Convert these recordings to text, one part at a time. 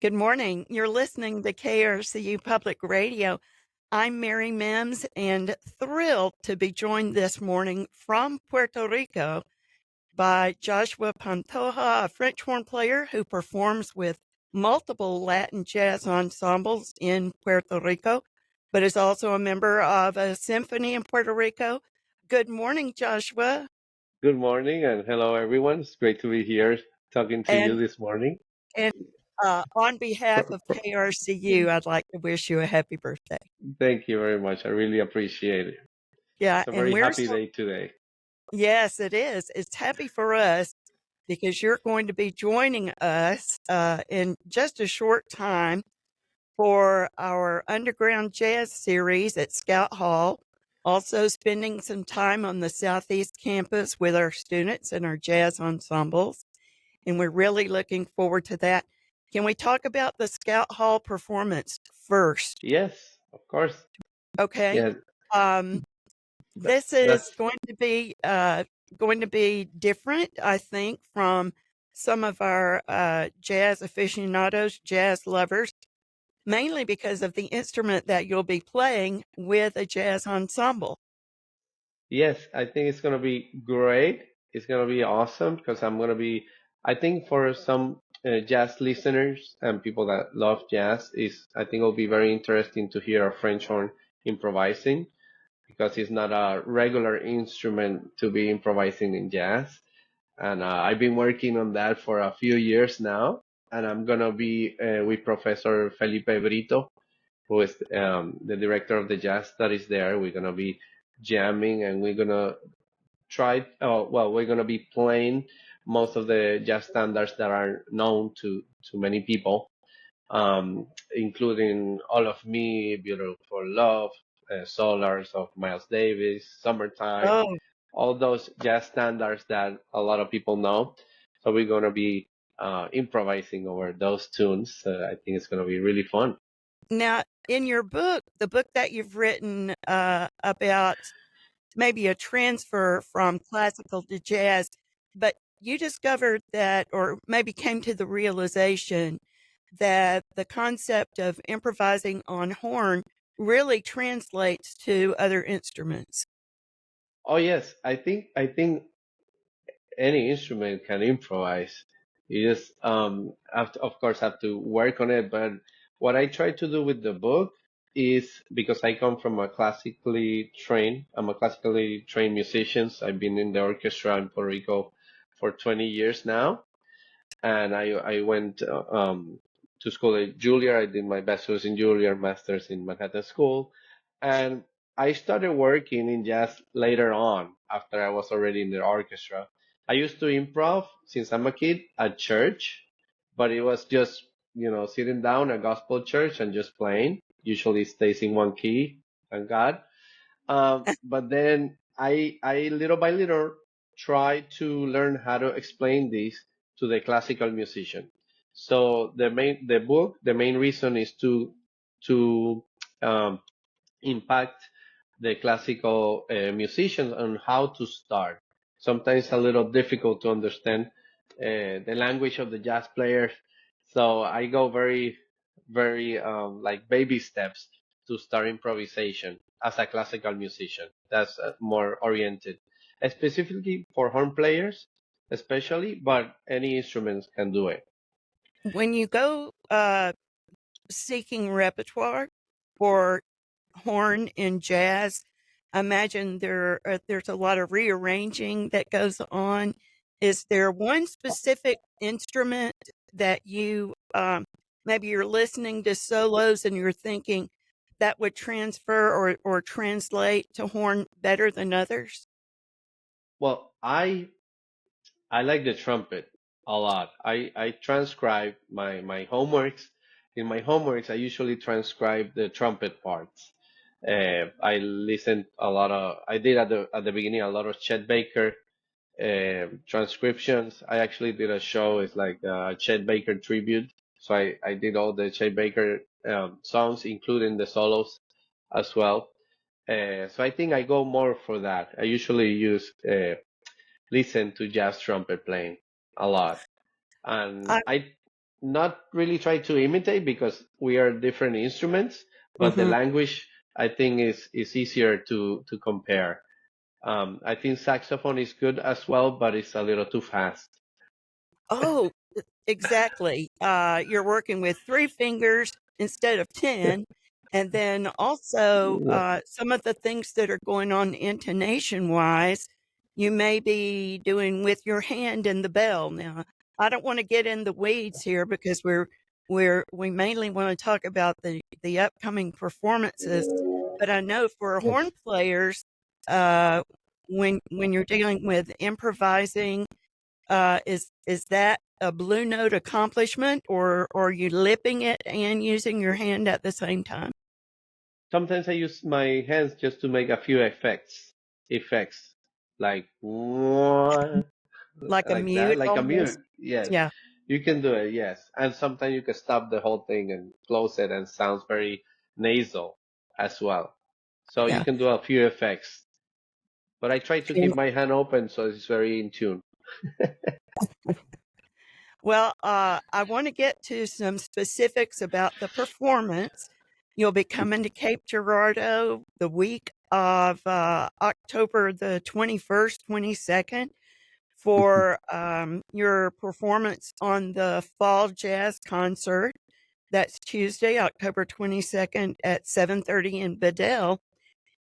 Good morning. You're listening to KRCU Public Radio. I'm Mary Mims and thrilled to be joined this morning from Puerto Rico by Joshua Pantoja, a French horn player who performs with multiple Latin jazz ensembles in Puerto Rico, but is also a member of a symphony in Puerto Rico. Good morning, Joshua. Good morning and hello everyone. It's great to be here talking to you And this morning. and on behalf of KRCU, I'd like to wish you a happy birthday. Thank you very much. I really appreciate it. Yeah, It's a and very we're happy so day today. yes, it is. It's happy for us because you're going to be joining us in just a short time for our underground jazz series at Scout Hall. Also, spending some time on the Southeast campus with our students and our jazz ensembles. And we're really looking forward to that. Can we talk about the Scout Hall performance first? Yes, of course. Okay. Yeah, Um, this is that's going to be different, I think, from some of our jazz aficionados, jazz lovers, mainly because of the instrument that you'll be playing with a jazz ensemble. yes, I think it's gonna be great. It's gonna be awesome because I think for some jazz listeners and people that love jazz, I think it'll be very interesting to hear a French horn improvising because it's not a regular instrument to be improvising in jazz. And I've been working on that for a few years now. And I'm gonna be with Professor Felipe Brito, who is the director of the jazz studies there. We're gonna be jamming, and we're gonna we're gonna be playing most of the jazz standards that are known to many people, including All of Me, Beautiful Love, Solars of Miles Davis, Summertime, Oh, all those jazz standards that a lot of people know. So we're gonna be improvising over those tunes. I think it's gonna be really fun. now in your book, the book that you've written about maybe a transfer from classical to jazz, but you discovered that, or maybe came to the realization that the concept of improvising on horn really translates to other instruments. Oh yes, I think any instrument can improvise. You just of course have to work on it. But what I try to do with the book is because I come from a classically trained, I'm a classically trained musician. I've been in the orchestra in Puerto Rico for 20 years now, and I went to school at Juilliard. I did my bachelor's in Juilliard, master's in Manhattan School, and I started working in jazz later on after I was already in the orchestra. I used to improv since I'm a kid at church, but it was just sitting down at gospel church and just playing. Usually stays in one key, thank God. But then I little by little try to learn how to explain this to the classical musician. So the main reason is to um, impact the classical musicians on how to start. Sometimes a little difficult to understand the language of the jazz players. So I go very like baby steps to start improvisation as a classical musician. That's more oriented, specifically for horn players, especially, but any instruments can do it. When you go seeking repertoire for horn and jazz, I imagine there's a lot of rearranging that goes on. Is there one specific instrument that you maybe you're listening to solos and you're thinking that would transfer or translate to horn better than others? Well, I like the trumpet a lot. I transcribe my homeworks. In my homeworks, I usually transcribe the trumpet parts. I listened a lot of, I did at the beginning a lot of Chet Baker transcriptions. I actually did a show. It's like a Chet Baker tribute. So I did all the Chet Baker songs, including the solos as well. So I think I go more for that. I usually use listen to jazz trumpet playing a lot. And I I not really try to imitate because we are different instruments, but the Hmm. language I think is easier to compare. I think saxophone is good as well, but it's a little too fast. Oh, exactly. You're working with 3 fingers instead of 10, and then also, Yeah. some of the things that are going on intonation-wise, you may be doing with your hand in the bell. Now, I don't wanna get in the weeds here because we mainly wanna talk about the upcoming performances, but I know for Yes. horn players, uh, when you're dealing with improvising, is that a blue note accomplishment, or are you lipping it and using your hand at the same time? Sometimes I use my hands just to make a few effects like Like a like that, mute like a mute. almost? Yes, Yeah, you can do it. Yes, and sometimes you can stop the whole thing and close it, and sounds very nasal as well. So you yeah. can do a few effects, but I try to keep And my hand open so it's very in tune. well, I wanna get to some specifics about the performance. You'll be coming to Cape Girardeau the week of, October the 21st, 22nd for, your performance on the Fall Jazz Concert. That's Tuesday, October 22nd at 7:30 in Bedell.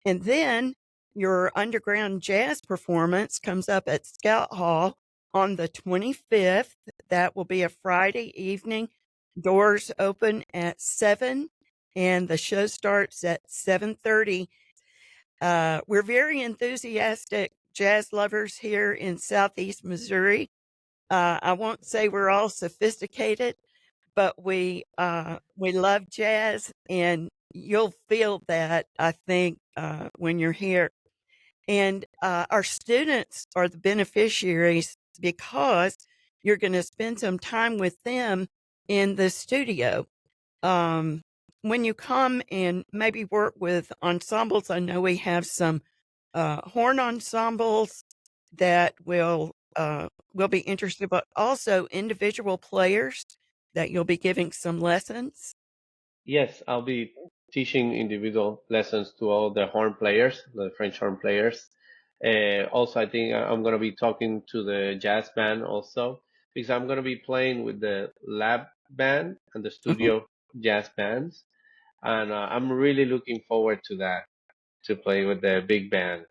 And then your underground jazz performance comes up at Scout Hall on the 25th. That will be a Friday evening. Doors open at 7 and the show starts at 7:30. We're very enthusiastic jazz lovers here in Southeast Missouri. I won't say we're all sophisticated, but we love jazz, and you'll feel that, I think, when you're here. And, our students are the beneficiaries because you're gonna spend some time with them in the studio. Um, when you come and maybe work with ensembles, I know we have some, horn ensembles that will be interested, but also individual players that you'll be giving some lessons. Yes, I'll be teaching individual lessons to all the horn players, the French horn players. Also, I think I'm going to be talking to the jazz band also, because I'm going to be playing with the lab band and the Mhm. studio jazz bands. And I'm really looking forward to that, to play with the big band,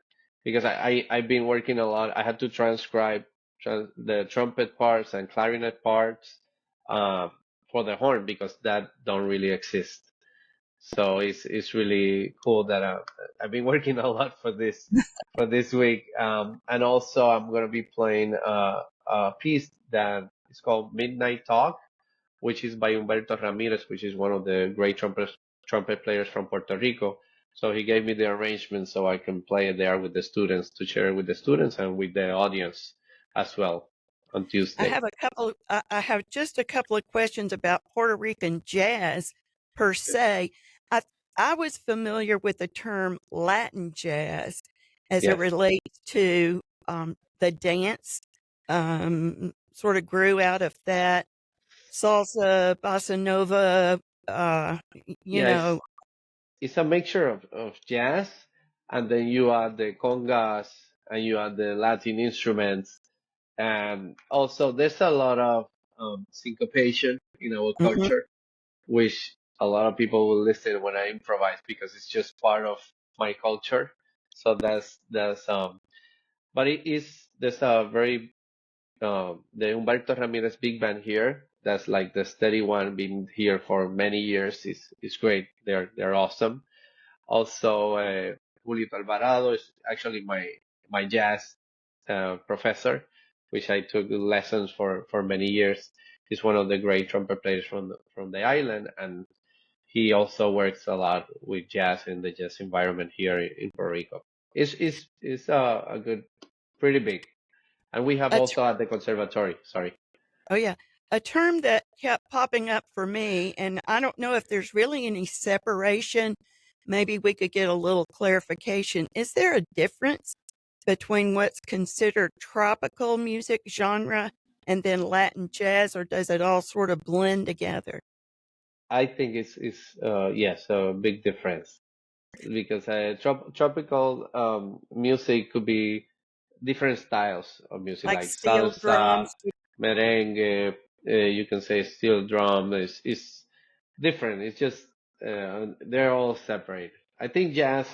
because I've been working a lot. I had to transcribe the trumpet parts and clarinet parts uh, for the horn because that don't really exist. So it's really cool that I've been working a lot for this week. And also I'm gonna be playing a piece that is called Midnight Talk, which is by Humberto Ramirez, which is one of the great trumpet players from Puerto Rico. So he gave me the arrangement so I can play it there with the students, to share it with the students and with the audience as well on Tuesday. I have just a couple of questions about Puerto Rican jazz per se. I I was familiar with the term Latin jazz as it Yes. relates to, the dance, sort of grew out of that. Salsa, bossa nova, you Yeah, know. it's a mixture of jazz, and then you add the congas and you add the Latin instruments. And also, there's a lot of syncopation in our Mhm. culture, which a lot of people will listen when I improvise because it's just part of my culture. So but it is, there's a very, the Humberto Ramirez Big Band here. That's like the steady one, been here for many years. Is great. They're awesome. Also, Julio Alvarado is actually my jazz professor, which I took lessons for many years. He's one of the great trumpet players from the island, and he also works a lot with jazz in the jazz environment here in Puerto Rico. It's a good, pretty big, and we have A ter also at the conservatory. Sorry. Oh, yeah. A term that kept popping up for me, and I don't know if there's really any separation. Maybe we could get a little clarification. Is there a difference between what's considered tropical music genre and then Latin jazz, or does it all sort of blend together? I think it's yes, a big difference because tropical music could be different styles of music Like like steel salsa, drums? merengue. You can say steel drum is different. It's just they're all separate. I think jazz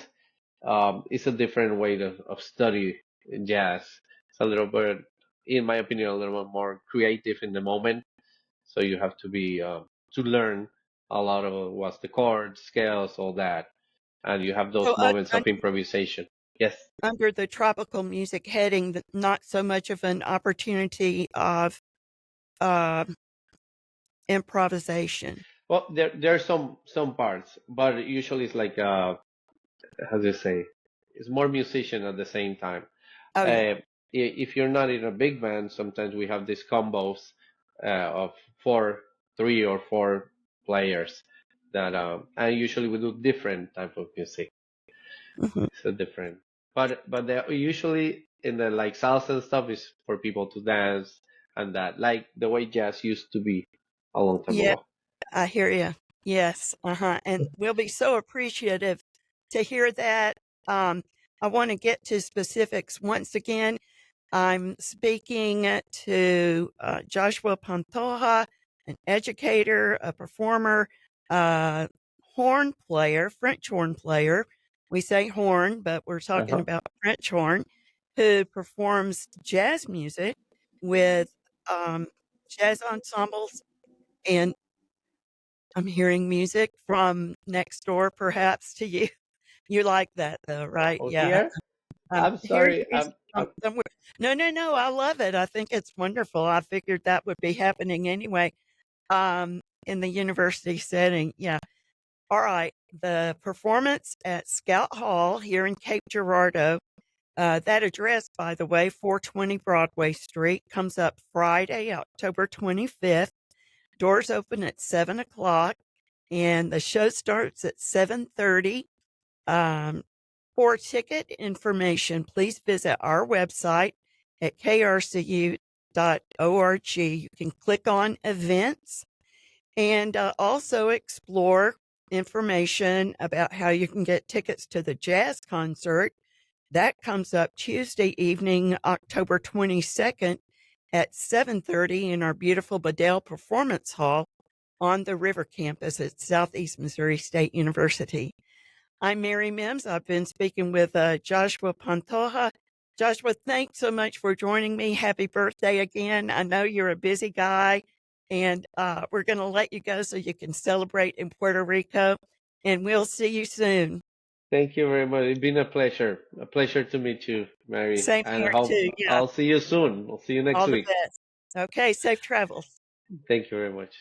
is a different way of study jazz. It's a little bit, in my opinion, a little bit more creative in the moment. So you have to be to learn a lot of what's the chords, scales, all that, and you have So those moments of improvisation. Yes. under the tropical music heading, not so much of an opportunity of uh, improvisation. Well, there are some parts, but usually it's like how do you say? It's more musician at the same time. Oh yeah. If you're not in a big band, sometimes we have these combos of three or four players that, and usually we do different type of music. Mhm. So different, but they're usually in the like salsa and stuff is for people to dance and that, like the way jazz used to be a long time Yeah, ago. I hear you. Yes, and we'll be so appreciative to hear that. Um, I want to get to specifics once again. I'm speaking to Joshua Pantoja, an educator, a performer, a horn player, French horn player. We say horn, but we're talking Uh-huh. about French horn, who performs jazz music with jazz ensembles. And I'm hearing music from next door, perhaps to you. You like that, though, right? Oh, Yeah. here? I'm Here's sorry. music from somewhere. No, no, no. I love it. I think it's wonderful. I figured that would be happening anyway, in the university setting. Yeah. All right. The performance at Scout Hall here in Cape Girardeau. That address, by the way, 420 Broadway Street, comes up Friday, October 25th. Doors open at 7 o'clock, and the show starts at 7:30. Um, for ticket information, please visit our website at krcu.org. You can click on events and also explore information about how you can get tickets to the jazz concert. That comes up Tuesday evening, October 22nd at 7:30 in our beautiful Bedell Performance Hall on the River Campus at Southeast Missouri State University. I'm Mary Mims. I've been speaking with Joshua Pantoja. Joshua, thanks so much for joining me. Happy birthday again. I know you're a busy guy, and we're going to let you go so you can celebrate in Puerto Rico, and we'll see you soon. Thank you very much. It's been a pleasure to meet you, Mary. Same And I here, hope too. Yeah, I'll see you soon. I'll see you next all the week. best. Okay, safe travels. Thank you very much.